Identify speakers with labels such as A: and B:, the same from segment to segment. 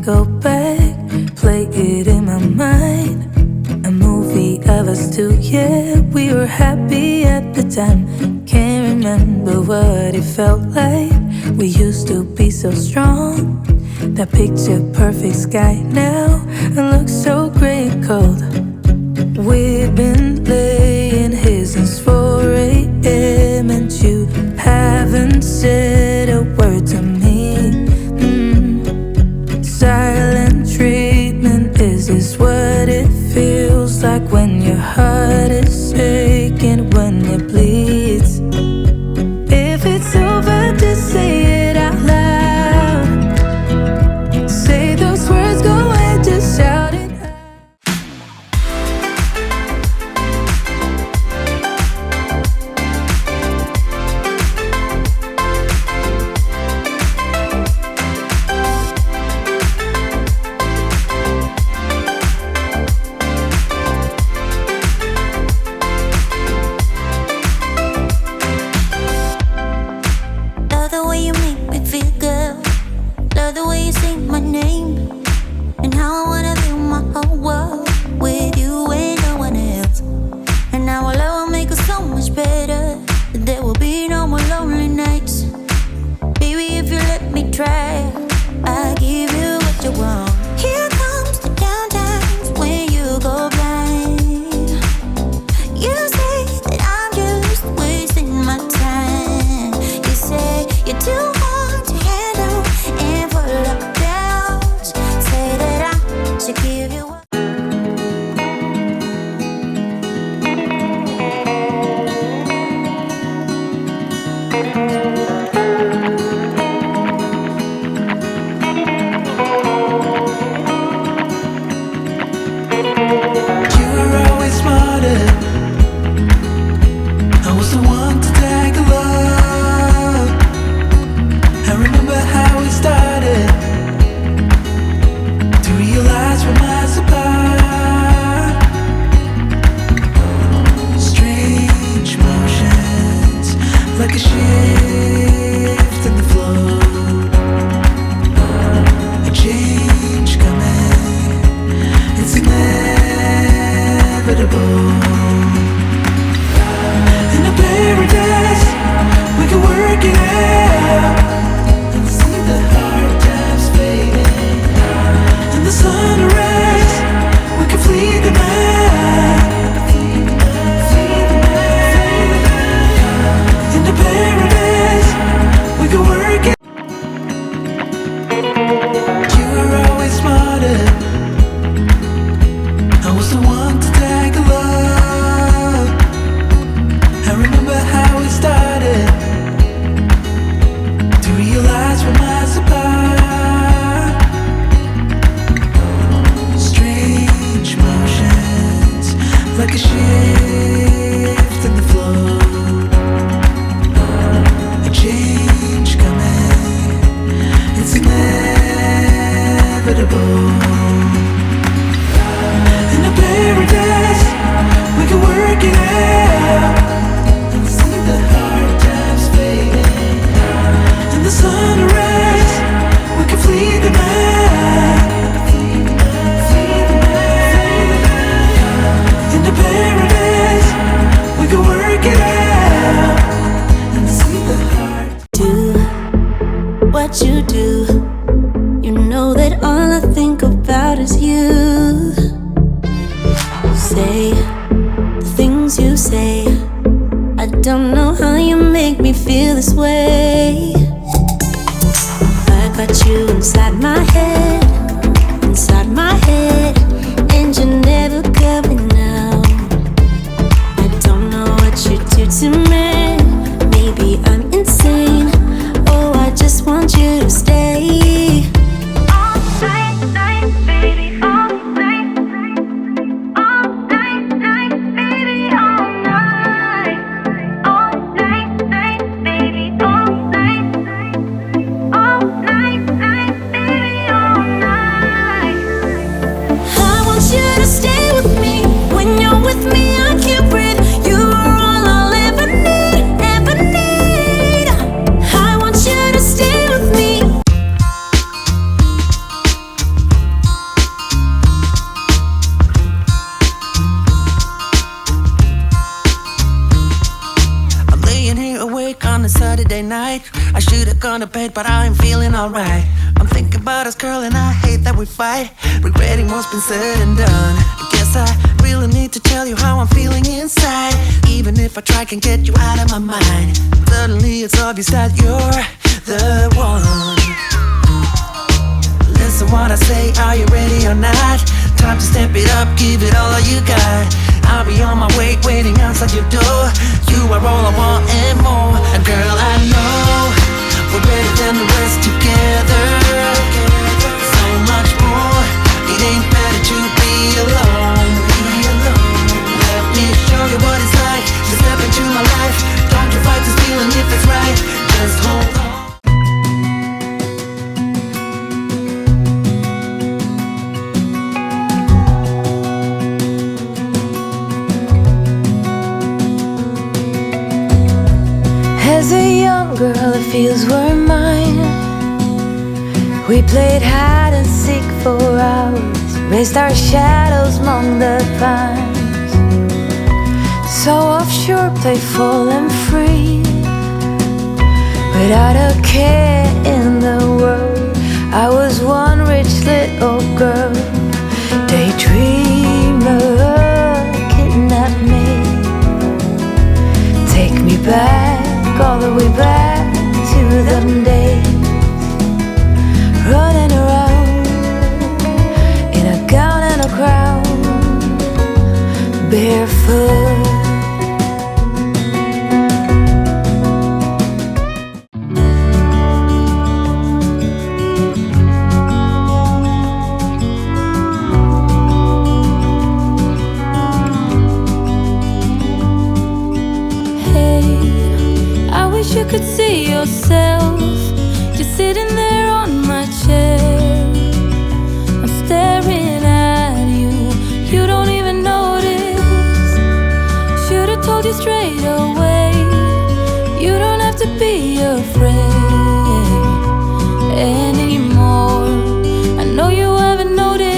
A: go back, play it in my mind. A movie of us two, yeah, we were happy at the time. Can't remember what it felt like. We used to be so strong. That picture perfect sky now looks so gray and cold. We've been laying here since 4 a.m. and you haven't said a word to me. Silent treatment, is this what it feels like when your heart is aching, when it bleeds? If it's over, just say it out loud. Say those words, go ahead, just shout it.
B: Want you to stay all night, baby, all Monday night. I should've gone to bed, but I'm feeling alright. I'm thinking about us, girl, and I hate that we fight, regretting what's been said and done. I guess I really need to tell you how I'm feeling inside. Even if I try, can't get you out of my mind. Suddenly it's obvious that you're the one. Listen what I say, are you ready or not? Time to step it up, give it all you got. I'll be on my way, waiting outside your door. You are all I want and more. And girl, I know we're better than the rest together. So much more, it ain't better to be alone. Let me show you what it's like to step into my life. Don't you fight this feeling if it's right, just hold on.
A: As a young girl, it feels we're mine. We played hide and seek for hours, raised our shadows among the pines. So offshore, playful and free, without a care in the world. I was one rich little girl, daydreamer, kidnap me, take me back, all the way back to them days, running around in a gown and a crown, barefoot. You could see yourself just sitting there on my chair. I'm staring at you, you don't even notice. Should've told you straight away, you don't have to be afraid anymore. I know you haven't noticed.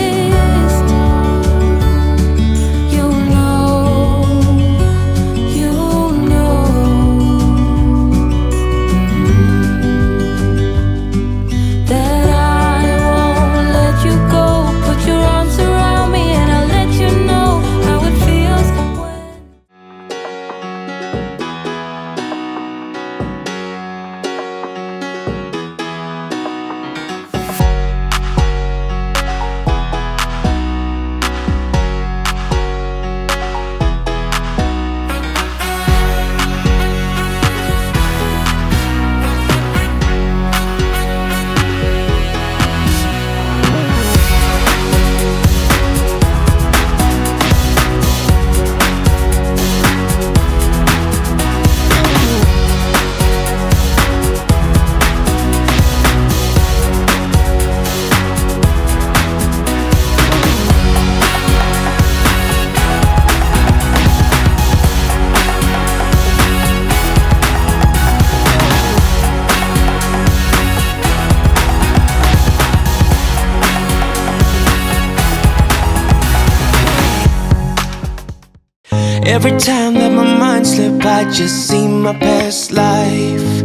B: Every time that my mind slips, I just see my past life.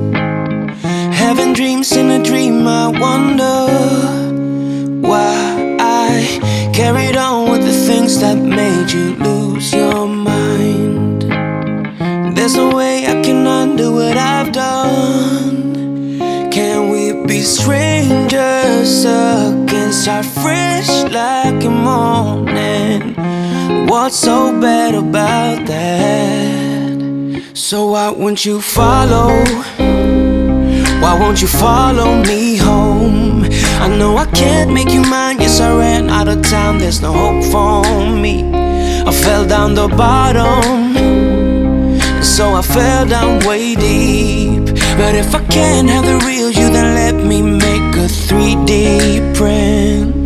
B: Having dreams in a dream, I wonder why I carried on with the things that made you lose your mind. There's no way I can undo what I've done. Can we be strangers again, start fresh like a morning? What's so bad about that? So why won't you follow? Why won't you follow me home? I know I can't make you mine. Yes, I ran out of town, there's no hope for me. I fell down the bottom, so I fell down way deep. But if I can't have the real you, then let me make a 3D print.